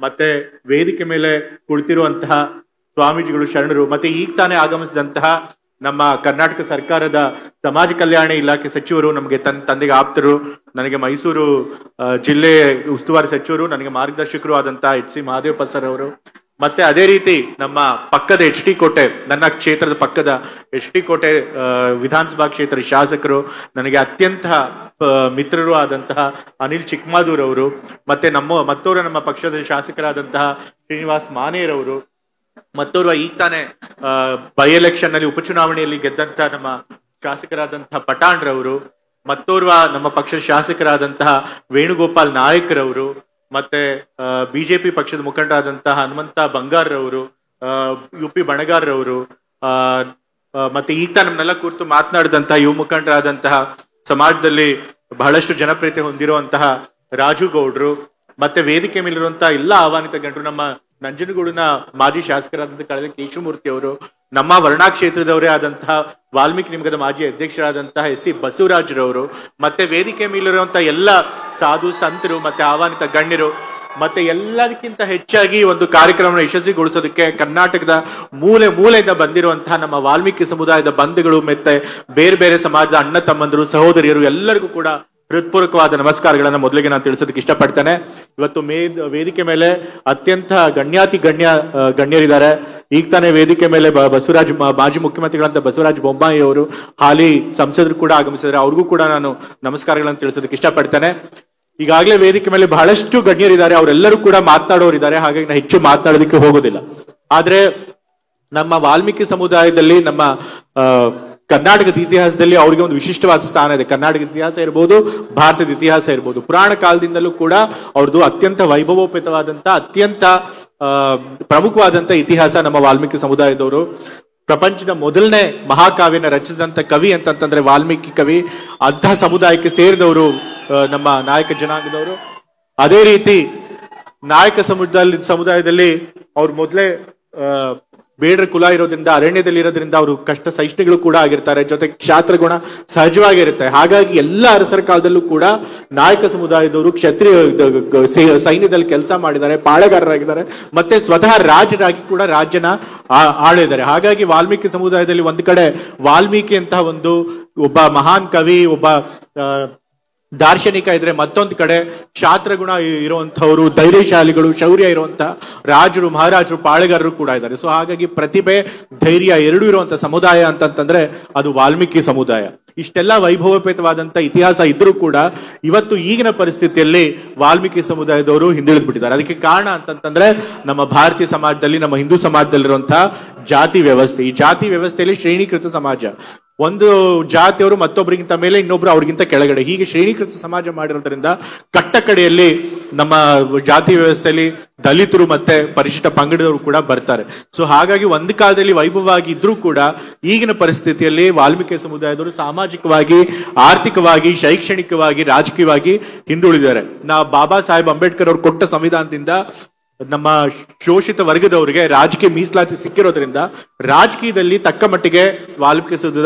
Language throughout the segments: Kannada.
ಮತ್ತೆ ವೇದಿಕೆ ಮೇಲೆ ಕುಳಿತಿರುವಂತಹ ಸ್ವಾಮೀಜಿಗಳು ಶರಣರು, ಮತ್ತೆ ಈಗ ತಾನೇ ಆಗಮಿಸಿದಂತಹ ನಮ್ಮ ಕರ್ನಾಟಕ ಸರ್ಕಾರದ ಸಮಾಜ ಕಲ್ಯಾಣ ಇಲಾಖೆ ಸಚಿವರು, ನಮಗೆ ತಂದೆಗೆ ಆಪ್ತರು, ನನಗೆ ಮೈಸೂರು ಜಿಲ್ಲೆ ಉಸ್ತುವಾರಿ ಸಚಿವರು, ನನಗೆ ಮಾರ್ಗದರ್ಶಕರು ಆದಂತಹ HC ಮಹದೇವಪ್ಪ ಸರ್ ಅವರು, ಮತ್ತೆ ಅದೇ ರೀತಿ ನಮ್ಮ ಪಕ್ಕದ HT ಕೋಟೆ, ನನ್ನ ಕ್ಷೇತ್ರದ ಪಕ್ಕದ HT ಕೋಟೆ ವಿಧಾನಸಭಾ ಕ್ಷೇತ್ರದ ಶಾಸಕರು, ನನಗೆ ಅತ್ಯಂತ ಮಿತ್ರರು ಆದಂತಹ ಅನಿಲ್ ಚಿಕ್ಮಾದೂರ್ ಅವರು, ಮತ್ತೆ ಮತ್ತೋರ್ವ ನಮ್ಮ ಪಕ್ಷದ ಶಾಸಕರಾದಂತಹ ಶ್ರೀನಿವಾಸ್ ಮಾನೇರವರು, ಮತ್ತೋರ್ವ ಈಗ ತಾನೆ ಬೈ ಎಲೆಕ್ಷನ್ ನಲ್ಲಿ ಉಪಚುನಾವಣೆಯಲ್ಲಿ ಗೆದ್ದಂತ ನಮ್ಮ ಶಾಸಕರಾದಂತಹ ಪಠಾಣ್ರವರು, ಮತ್ತೋರ್ವ ನಮ್ಮ ಪಕ್ಷದ ಶಾಸಕರಾದಂತಹ ವೇಣುಗೋಪಾಲ್ ನಾಯಕರವರು, ಮತ್ತೆ ಬಿಜೆಪಿ ಪಕ್ಷದ ಮುಖಂಡರಾದಂತಹ ಹನುಮಂತ ಬಂಗಾರರವರು, UP ಬಣಗಾರರವರು, ಮತ್ತೆ ಈಗ ನಮ್ಮನ್ನೆಲ್ಲ ಕುರಿತು ಮಾತನಾಡಿದಂತಹ ಯುವ ಮುಖಂಡರಾದಂತಹ ಸಮಾಜದಲ್ಲಿ ಬಹಳಷ್ಟು ಜನಪ್ರಿಯತೆ ಹೊಂದಿರುವಂತಹ ರಾಜು ಗೌಡ್ರು, ಮತ್ತೆ ವೇದಿಕೆ ಮೇಲಿರುವಂತಹ ಎಲ್ಲ ಆಹ್ವಾನಿತ ಗಣ್ಯರು, ನಮ್ಮ ನಂಜನಗೂಡಿನ ಮಾಜಿ ಶಾಸಕರಾದಂತಹ ಕಳೆದ ಕೇಶವಮೂರ್ತಿ ಅವರು, ನಮ್ಮ ವರ್ಣಾ ಕ್ಷೇತ್ರದವರೇ ಆದಂತಹ ವಾಲ್ಮೀಕಿ ನಿಗಮದ ಮಾಜಿ ಅಧ್ಯಕ್ಷರಾದಂತಹ SC ಬಸವರಾಜ್ರವರು, ಮತ್ತೆ ವೇದಿಕೆ ಮೇಲಿರುವಂತಹ ಎಲ್ಲ ಸಾಧು ಸಂತರು, ಮತ್ತೆ ಆಹ್ವಾನಿತ ಗಣ್ಯರು, ಮತ್ತೆ ಎಲ್ಲದಕ್ಕಿಂತ ಹೆಚ್ಚಾಗಿ ಒಂದು ಕಾರ್ಯಕ್ರಮವನ್ನು ಯಶಸ್ವಿಗೊಳಿಸೋದಕ್ಕೆ ಕರ್ನಾಟಕದ ಮೂಲೆ ಮೂಲೆಯಿಂದ ಬಂದಿರುವಂತಹ ನಮ್ಮ ವಾಲ್ಮೀಕಿ ಸಮುದಾಯದ ಬಂಧುಗಳು, ಮತ್ತೆ ಬೇರೆ ಬೇರೆ ಸಮಾಜದ ಅಣ್ಣ ತಮ್ಮಂದರು, ಸಹೋದರಿಯರು ಎಲ್ಲರಿಗೂ ಕೂಡ ಹೃತ್ಪೂರ್ವಕವಾದ ನಮಸ್ಕಾರಗಳನ್ನ ಮೊದಲಿಗೆ ನಾನು ತಿಳಿಸೋದಕ್ಕೆ ಇಷ್ಟಪಡ್ತೇನೆ. ಇವತ್ತು ವೇದಿಕೆ ಮೇಲೆ ಅತ್ಯಂತ ಗಣ್ಯರಿದ್ದಾರೆ. ಈಗ ತಾನೇ ವೇದಿಕೆ ಮೇಲೆ ಬಸವರಾಜ್, ಮಾಜಿ ಮುಖ್ಯಮಂತ್ರಿಗಳಂತ ಬಸವರಾಜ ಬೊಮ್ಮಾಯಿ ಅವರು, ಹಾಲಿ ಸಂಸದರು ಕೂಡ ಆಗಮಿಸಿದ್ದಾರೆ. ಅವ್ರಿಗೂ ಕೂಡ ನಾನು ನಮಸ್ಕಾರಗಳನ್ನು ತಿಳಿಸೋದಕ್ಕೆ ಇಷ್ಟಪಡ್ತೇನೆ. ಈಗಾಗಲೇ ವೇದಿಕೆ ಮೇಲೆ ಬಹಳಷ್ಟು ಗಣ್ಯರಿದ್ದಾರೆ, ಅವರೆಲ್ಲರೂ ಕೂಡ ಮಾತನಾಡೋರಿದ್ದಾರೆ, ಹಾಗಾಗಿ ನಾನು ಹೆಚ್ಚು ಮಾತನಾಡೋದಕ್ಕೆ ಹೋಗೋದಿಲ್ಲ. ಆದ್ರೆ ನಮ್ಮ ವಾಲ್ಮೀಕಿ ಸಮುದಾಯದಲ್ಲಿ, ನಮ್ಮ ಕರ್ನಾಟಕದ ಇತಿಹಾಸದಲ್ಲಿ ಅವರಿಗೆ ಒಂದು ವಿಶಿಷ್ಟವಾದ ಸ್ಥಾನ ಇದೆ. ಕರ್ನಾಟಕದ ಇತಿಹಾಸ ಇರ್ಬೋದು, ಭಾರತದ ಇತಿಹಾಸ ಇರ್ಬೋದು, ಪುರಾಣ ಕಾಲದಿಂದಲೂ ಕೂಡ ಅವ್ರದ್ದು ಅತ್ಯಂತ ವೈಭವೋಪೇತವಾದಂತ, ಅತ್ಯಂತ ಪ್ರಮುಖವಾದಂತ ಇತಿಹಾಸ ನಮ್ಮ ವಾಲ್ಮೀಕಿ ಸಮುದಾಯದವರು. ಪ್ರಪಂಚದ ಮೊದಲನೇ ಮಹಾಕಾವ್ಯನ ರಚಿಸಿದಂತ ಕವಿ ಅಂತಂತಂದ್ರೆ ವಾಲ್ಮೀಕಿ ಕವಿ. ಅಂತಹ ಸಮುದಾಯಕ್ಕೆ ಸೇರಿದವರು ನಮ್ಮ ನಾಯಕ ಜನಾಂಗದವರು. ಅದೇ ರೀತಿ ನಾಯಕ ಸಮುದಾಯದಲ್ಲಿ ಅವ್ರು ಮೊದಲೇ ಬೇಡರ ಕುಲ ಇರೋದ್ರಿಂದ, ಅರಣ್ಯದಲ್ಲಿ ಇರೋದ್ರಿಂದ ಅವರು ಕಷ್ಟ ಸಹಿಷ್ಣುಗಳು ಕೂಡ ಆಗಿರ್ತಾರೆ, ಜೊತೆ ಕ್ಷಾತ್ರ ಗುಣ ಸಹಜವಾಗಿರುತ್ತೆ. ಹಾಗಾಗಿ ಎಲ್ಲ ಅರಸರ ಕಾಲದಲ್ಲೂ ಕೂಡ ನಾಯಕ ಸಮುದಾಯದವರು ಕ್ಷತ್ರಿಯ ಸೈನ್ಯದಲ್ಲಿ ಕೆಲಸ ಮಾಡಿದ್ದಾರೆ, ಪಾಳೆಗಾರರಾಗಿದ್ದಾರೆ, ಮತ್ತೆ ಸ್ವತಃ ರಾಜರಾಗಿ ಕೂಡ ರಾಜ್ಯನ ಆಳಿದ್ದಾರೆ. ಹಾಗಾಗಿ ವಾಲ್ಮೀಕಿ ಸಮುದಾಯದಲ್ಲಿ ಒಂದು ಕಡೆ ವಾಲ್ಮೀಕಿ ಅಂತ ಒಬ್ಬ ಮಹಾನ್ ಕವಿ, ಒಬ್ಬ ದಾರ್ಶನಿಕ ಇದ್ರೆ, ಮತ್ತೊಂದು ಕಡೆ ಕ್ಷಾತ್ರಗುಣ ಇರುವಂತಹವರು, ಧೈರ್ಯಶಾಲಿಗಳು, ಶೌರ್ಯ ಇರುವಂತಹ ರಾಜರು, ಮಹಾರಾಜರು, ಪಾಳೆಗಾರರು ಕೂಡ ಇದ್ದಾರೆ. ಸೊ ಹಾಗಾಗಿ ಪ್ರತಿಭೆ, ಧೈರ್ಯ ಎರಡೂ ಇರುವಂತಹ ಸಮುದಾಯ ಅಂತಂತಂದ್ರೆ ಅದು ವಾಲ್ಮೀಕಿ ಸಮುದಾಯ. ಇಷ್ಟೆಲ್ಲ ವೈಭವೋಪೇತವಾದಂತ ಇತಿಹಾಸ ಇದ್ರೂ ಕೂಡ ಇವತ್ತು ಈಗಿನ ಪರಿಸ್ಥಿತಿಯಲ್ಲಿ ವಾಲ್ಮೀಕಿ ಸಮುದಾಯದವರು ಹಿಂದುಳಿದು ಬಿಟ್ಟಿದ್ದಾರೆ. ಅದಕ್ಕೆ ಕಾರಣ ಅಂತಂತಂದ್ರೆ ನಮ್ಮ ಭಾರತೀಯ ಸಮಾಜದಲ್ಲಿ, ನಮ್ಮ ಹಿಂದೂ ಸಮಾಜದಲ್ಲಿರುವಂತಹ ಜಾತಿ ವ್ಯವಸ್ಥೆ. ಈ ಜಾತಿ ವ್ಯವಸ್ಥೆಯಲ್ಲಿ ಶ್ರೇಣೀಕೃತ ಸಮಾಜ, ಒಂದು ಜಾತಿಯವರು ಮತ್ತೊಬ್ಬರಿಗಿಂತ ಮೇಲೆ, ಇನ್ನೊಬ್ರು ಅವ್ರಿಗಿಂತ ಕೆಳಗಡೆ, ಹೀಗೆ ಶ್ರೇಣೀಕೃತ ಸಮಾಜ ಮಾಡಿರೋದ್ರಿಂದ ಕಟ್ಟ ಕಡೆಯಲ್ಲಿ ನಮ್ಮ ಜಾತಿ ವ್ಯವಸ್ಥೆಯಲ್ಲಿ ದಲಿತರು ಮತ್ತೆ ಪರಿಶಿಷ್ಟ ಪಂಗಡದವರು ಕೂಡ ಬರ್ತಾರೆ. ಸೊ ಹಾಗಾಗಿ ಒಂದು ಕಾಲದಲ್ಲಿ ವೈಭವವಾಗಿ ಇದ್ರೂ ಕೂಡ ಈಗಿನ ಪರಿಸ್ಥಿತಿಯಲ್ಲಿ ವಾಲ್ಮೀಕಿ ಸಮುದಾಯದವರು ಸಾಮಾಜಿಕವಾಗಿ, ಆರ್ಥಿಕವಾಗಿ, ಶೈಕ್ಷಣಿಕವಾಗಿ, ರಾಜಕೀಯವಾಗಿ ಹಿಂದುಳಿದಿದ್ದಾರೆ. ಬಾಬಾ ಸಾಹೇಬ್ ಅಂಬೇಡ್ಕರ್ ಅವರು ಕೊಟ್ಟ ಸಂವಿಧಾನದಿಂದ ನಮ್ಮ ಶೋಷಿತ ವರ್ಗದವರಿಗೆ ರಾಜಕೀಯ ಮೀಸಲಾತಿ ಸಿಕ್ಕಿರೋದ್ರಿಂದ ರಾಜಕೀಯದಲ್ಲಿ ತಕ್ಕ ಮಟ್ಟಿಗೆ ವಾಲ್ಮೀಕಿ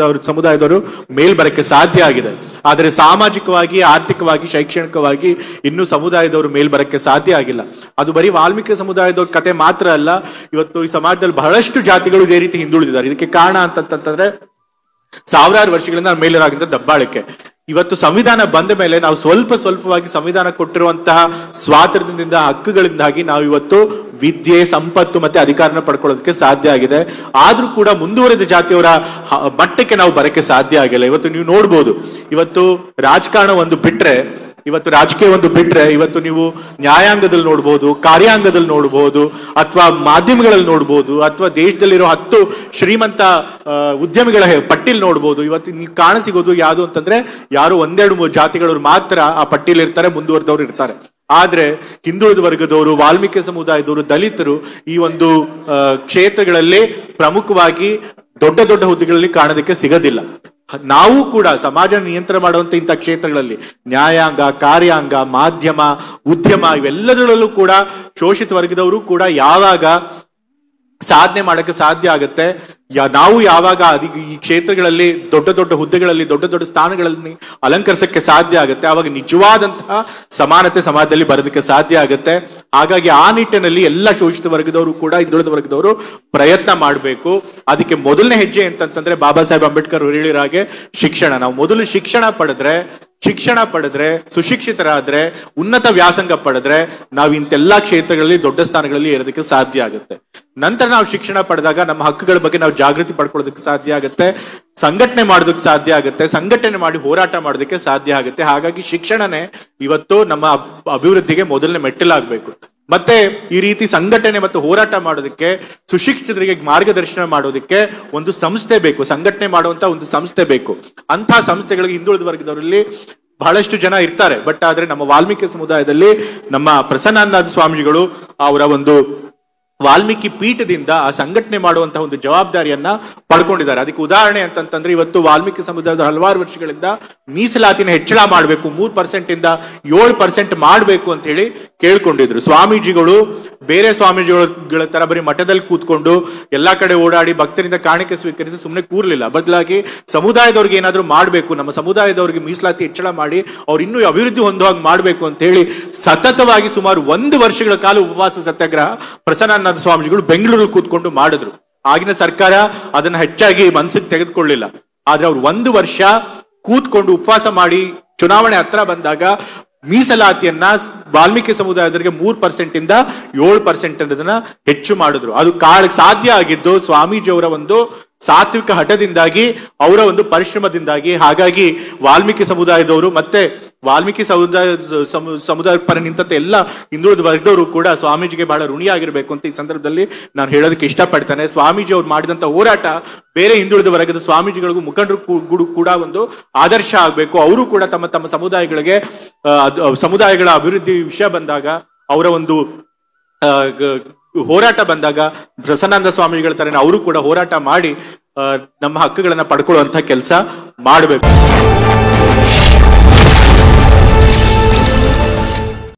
ಸಮುದಾಯದವರು ಮೇಲ್ ಬರಕ್ಕೆ ಸಾಧ್ಯ ಆಗಿದೆ. ಆದರೆ ಸಾಮಾಜಿಕವಾಗಿ, ಆರ್ಥಿಕವಾಗಿ, ಶೈಕ್ಷಣಿಕವಾಗಿ ಇನ್ನೂ ಸಮುದಾಯದವರು ಮೇಲ್ ಬರಕ್ಕೆ ಸಾಧ್ಯ ಆಗಿಲ್ಲ. ಅದು ಬರೀ ವಾಲ್ಮೀಕಿ ಸಮುದಾಯದವ್ರ ಕತೆ ಮಾತ್ರ ಅಲ್ಲ, ಇವತ್ತು ಈ ಸಮಾಜದಲ್ಲಿ ಬಹಳಷ್ಟು ಜಾತಿಗಳು ಇದೇ ರೀತಿ ಹಿಂದುಳಿದಿದ್ದಾರೆ. ಇದಕ್ಕೆ ಕಾರಣ ಅಂತಂತಂದ್ರೆ ಸಾವಿರಾರು ವರ್ಷಗಳಿಂದ ಮೇಲಿರಾಗಿದ್ದ ದಬ್ಬಾಳಿಕೆ. ಇವತ್ತು ಸಂವಿಧಾನ ಬಂದ ಮೇಲೆ ನಾವು ಸ್ವಲ್ಪವಾಗಿ ಸಂವಿಧಾನ ಕೊಟ್ಟಿರುವಂತಹ ಸ್ವಾತಂತ್ರ್ಯದಿಂದ, ಹಕ್ಕುಗಳಿಂದಾಗಿ ನಾವು ಇವತ್ತು ವಿದ್ಯೆ, ಸಂಪತ್ತು ಮತ್ತೆ ಅಧಿಕಾರನ ಪಡ್ಕೊಳ್ಳೋದಕ್ಕೆ ಸಾಧ್ಯ ಆಗಿದೆ. ಆದ್ರೂ ಕೂಡ ಮುಂದುವರೆದ ಜಾತಿಯವರ ಮಟ್ಟಕ್ಕೆ ನಾವು ಬರಕ್ಕೆ ಸಾಧ್ಯ ಆಗಿಲ್ಲ. ಇವತ್ತು ನೀವು ನೋಡ್ಬೋದು, ಇವತ್ತು ರಾಜಕಾರಣ ಬಿಟ್ರೆ ಇವತ್ತು ನೀವು ನ್ಯಾಯಾಂಗದಲ್ಲಿ ನೋಡ್ಬೋದು, ಕಾರ್ಯಾಂಗದಲ್ಲಿ ನೋಡ್ಬೋದು, ಅಥವಾ ಮಾಧ್ಯಮಗಳಲ್ಲಿ ನೋಡ್ಬೋದು, ಅಥವಾ ದೇಶದಲ್ಲಿರೋ 10 ಶ್ರೀಮಂತ ಉದ್ಯಮಿಗಳ ಪಟ್ಟಿಲ್ ನೋಡ್ಬೋದು. ಇವತ್ತು ನೀವು ಕಾಣಸಿಗೋದು ಯಾವುದು ಅಂತಂದ್ರೆ ಯಾರು 1-2 ಜಾತಿಗಳವ್ರು ಮಾತ್ರ ಆ ಪಟ್ಟಿಯಲ್ಲಿ ಇರ್ತಾರೆ, ಮುಂದುವರೆದವ್ರು ಇರ್ತಾರೆ. ಆದ್ರೆ ಹಿಂದುಳಿದ ವರ್ಗದವರು, ವಾಲ್ಮೀಕಿ ಸಮುದಾಯದವರು, ದಲಿತರು ಈ ಒಂದು ಕ್ಷೇತ್ರಗಳಲ್ಲಿ ಪ್ರಮುಖವಾಗಿ ದೊಡ್ಡ ಹುದ್ದೆಗಳಲ್ಲಿ ಕಾಣೋದಕ್ಕೆ ಸಿಗೋದಿಲ್ಲ. ನಾವು ಕೂಡ ಸಮಾಜ ನಿಯಂತ್ರಣ ಮಾಡುವಂತ ಇಂಥ ಕ್ಷೇತ್ರಗಳಲ್ಲಿ ನ್ಯಾಯಾಂಗ, ಕಾರ್ಯಾಂಗ, ಮಾಧ್ಯಮ, ಉದ್ಯಮ ಇವೆಲ್ಲದರಲ್ಲೂ ಕೂಡ ಶೋಷಿತ ವರ್ಗದವರು ಕೂಡ ಯಾವಾಗ ಸಾಧನೆ ಮಾಡಕ್ಕೆ ಸಾಧ್ಯ ಆಗುತ್ತೆ, ನಾವು ಯಾವಾಗ ಈ ಕ್ಷೇತ್ರಗಳಲ್ಲಿ ದೊಡ್ಡ ದೊಡ್ಡ ಹುದ್ದೆಗಳಲ್ಲಿ ದೊಡ್ಡ ದೊಡ್ಡ ಸ್ಥಾನಗಳಲ್ಲಿ ಅಲಂಕರಿಸಕ್ಕೆ ಸಾಧ್ಯ ಆಗುತ್ತೆ, ಆವಾಗ ನಿಜವಾದಂತಹ ಸಮಾನತೆ ಸಮಾಜದಲ್ಲಿ ಬರೋದಕ್ಕೆ ಸಾಧ್ಯ ಆಗುತ್ತೆ. ಹಾಗಾಗಿ ಆ ನಿಟ್ಟಿನಲ್ಲಿ ಎಲ್ಲ ಶೋಷಿತ ವರ್ಗದವರು ಕೂಡ ಹಿಂದುಳಿದ ವರ್ಗದವರು ಪ್ರಯತ್ನ ಮಾಡಬೇಕು. ಅದಕ್ಕೆ ಮೊದಲನೇ ಹೆಜ್ಜೆ ಅಂತಂತಂದ್ರೆ ಬಾಬಾ ಸಾಹೇಬ್ ಅಂಬೇಡ್ಕರ್ ಅವರು ಹೇಳಿರೋ ಹಾಗೆ ಶಿಕ್ಷಣ. ನಾವು ಮೊದಲು ಶಿಕ್ಷಣ ಪಡೆದ್ರೆ ಸುಶಿಕ್ಷಿತರಾದ್ರೆ ಉನ್ನತ ವ್ಯಾಸಂಗ ಪಡೆದ್ರೆ ನಾವು ಇಂತೆಲ್ಲಾ ಕ್ಷೇತ್ರಗಳಲ್ಲಿ ದೊಡ್ಡ ಸ್ಥಾನಗಳಲ್ಲಿ ಇರೋದಕ್ಕೆ ಸಾಧ್ಯ ಆಗುತ್ತೆ. ನಂತರ ನಾವು ಶಿಕ್ಷಣ ಪಡೆದಾಗ ನಮ್ಮ ಹಕ್ಕುಗಳ ಬಗ್ಗೆ ನಾವು ಜಾಗೃತಿ ಪಡ್ಕೊಳ್ಳೋದಕ್ಕೆ ಸಾಧ್ಯ ಆಗುತ್ತೆ, ಸಂಘಟನೆ ಮಾಡೋದಕ್ಕೆ ಸಾಧ್ಯ ಆಗುತ್ತೆ, ಸಂಘಟನೆ ಮಾಡಿ ಹೋರಾಟ ಮಾಡೋದಕ್ಕೆ ಸಾಧ್ಯ ಆಗುತ್ತೆ. ಹಾಗಾಗಿ ಶಿಕ್ಷಣನೇ ಇವತ್ತು ನಮ್ಮ ಅಭಿವೃದ್ಧಿಗೆ ಮೊದಲನೇ ಮೆಟ್ಟಿಲಾಗಬೇಕು. ಮತ್ತೆ ಈ ರೀತಿ ಸಂಘಟನೆ ಮತ್ತು ಹೋರಾಟ ಮಾಡೋದಕ್ಕೆ, ಸುಶಿಕ್ಷಿತರಿಗೆ ಮಾರ್ಗದರ್ಶನ ಮಾಡೋದಕ್ಕೆ ಒಂದು ಸಂಸ್ಥೆ ಬೇಕು, ಸಂಘಟನೆ ಮಾಡುವಂತ ಒಂದು ಸಂಸ್ಥೆ ಬೇಕು. ಅಂತಹ ಸಂಸ್ಥೆಗಳಿಗೆ ಹಿಂದುಳಿದ ವರ್ಗದವರಲ್ಲಿ ಬಹಳಷ್ಟು ಜನ ಇರ್ತಾರೆ. ಬಟ್ ಆದ್ರೆ ನಮ್ಮ ವಾಲ್ಮೀಕಿ ಸಮುದಾಯದಲ್ಲಿ ನಮ್ಮ ಪ್ರಸನ್ನಾನಂದ ಸ್ವಾಮೀಜಿಗಳು ಅವರ ಒಂದು ವಾಲ್ಮೀಕಿ ಪೀಠದಿಂದ ಆ ಸಂಘಟನೆ ಮಾಡುವಂತಹ ಒಂದು ಜವಾಬ್ದಾರಿಯನ್ನ ಪಡ್ಕೊಂಡಿದ್ದಾರೆ. ಅದಕ್ಕೆ ಉದಾಹರಣೆ ಅಂತಂತಂದ್ರೆ ಇವತ್ತು ವಾಲ್ಮೀಕಿ ಸಮುದಾಯದ ಹಲವಾರು ವರ್ಷಗಳಿಂದ ಮೀಸಲಾತಿನ ಹೆಚ್ಚಳ ಮಾಡಬೇಕು, 3% ಇಂದ 7% ಮಾಡಬೇಕು ಅಂತ ಹೇಳಿ ಕೇಳ್ಕೊಂಡಿದ್ರು. ಸ್ವಾಮೀಜಿಗಳು ಬೇರೆ ಸ್ವಾಮೀಜಿಗಳ ತರ ಬರೀ ಮಠದಲ್ಲಿ ಕೂತ್ಕೊಂಡು ಎಲ್ಲಾ ಕಡೆ ಓಡಾಡಿ ಭಕ್ತರಿಂದ ಕಾಣಿಕೆ ಸ್ವೀಕರಿಸಿ ಸುಮ್ಮನೆ ಕೂರ್ಲಿಲ್ಲ. ಬದಲಾಗಿ ಸಮುದಾಯದವ್ರಿಗೆ ಏನಾದ್ರೂ ಮಾಡ್ಬೇಕು, ನಮ್ಮ ಸಮುದಾಯದವರಿಗೆ ಮೀಸಲಾತಿ ಹೆಚ್ಚಳ ಮಾಡಿ ಅವ್ರು ಇನ್ನೂ ಅಭಿವೃದ್ಧಿ ಹೊಂದುವಾಗ ಮಾಡ್ಬೇಕು ಅಂತ ಹೇಳಿ ಸತತವಾಗಿ ಸುಮಾರು 1 ವರ್ಷಗಳ ಕಾಲ ಉಪವಾಸ ಸತ್ಯಾಗ್ರಹ ಪ್ರಸನ್ನಾನಂದ ಸ್ವಾಮೀಜಿಗಳು ಬೆಂಗಳೂರಲ್ಲಿ ಕೂತ್ಕೊಂಡು ಮಾಡಿದ್ರು. ಆಗಿನ ಸರ್ಕಾರ ಅದನ್ನ ಹೆಚ್ಚಾಗಿ ಮನಸ್ಸಿಗೆ ತೆಗೆದುಕೊಳ್ಳಿಲ್ಲ. ಆದ್ರೆ ಅವ್ರು 1 ವರ್ಷ ಕೂತ್ಕೊಂಡು ಉಪವಾಸ ಮಾಡಿ ಚುನಾವಣೆ ಹತ್ರ ಬಂದಾಗ ಮೀಸಲಾತಿಯನ್ನ ವಾಲ್ಮೀಕಿ ಸಮುದಾಯದವರಿಗೆ 3% ಇಂದ 7% ಅನ್ನೋದನ್ನ ಹೆಚ್ಚು ಮಾಡಿದ್ರು. ಅದು ಸಾಧ್ಯ ಆಗಿದ್ದು ಸ್ವಾಮೀಜಿಯವರ ಒಂದು ಸಾತ್ವಿಕ ಹಠದಿಂದಾಗಿ, ಅವರ ಒಂದು ಪರಿಶ್ರಮದಿಂದಾಗಿ. ಹಾಗಾಗಿ ವಾಲ್ಮೀಕಿ ಸಮುದಾಯದವರು ಮತ್ತೆ ವಾಲ್ಮೀಕಿ ಸಮುದಾಯ ಪರ ನಿಂತ ಎಲ್ಲ ಹಿಂದುಳಿದ ವರ್ಗದವರು ಕೂಡ ಸ್ವಾಮೀಜಿಗೆ ಬಹಳ ಋಣಿಯಾಗಿರ್ಬೇಕು ಅಂತ ಈ ಸಂದರ್ಭದಲ್ಲಿ ನಾನು ಹೇಳೋದಕ್ಕೆ ಇಷ್ಟಪಡ್ತೇನೆ. ಸ್ವಾಮೀಜಿ ಅವ್ರು ಮಾಡಿದಂತ ಹೋರಾಟ ಬೇರೆ ಹಿಂದುಳಿದ ವರ್ಗದ ಸ್ವಾಮೀಜಿಗಳಿಗೂ ಮುಖಂಡರು ಕೂಡ ಒಂದು ಆದರ್ಶ ಆಗ್ಬೇಕು. ಅವರು ಕೂಡ ತಮ್ಮ ಸಮುದಾಯಗಳಿಗೆ ಸಮುದಾಯಗಳ ಅಭಿವೃದ್ಧಿ ವಿಷಯ ಬಂದಾಗ, ಅವರ ಒಂದು ಹೋರಾಟ ಬಂದಾಗ ಪ್ರಸನ್ನಾನಂದ ಸ್ವಾಮಿಗಳ ತರ ಅವರು ಕೂಡ ಹೋರಾಟ ಮಾಡಿ ನಮ್ಮ ಹಕ್ಕುಗಳನ್ನ ಪಡ್ಕೊಳ್ಳುವಂತ ಕೆಲಸ ಮಾಡಬೇಕು.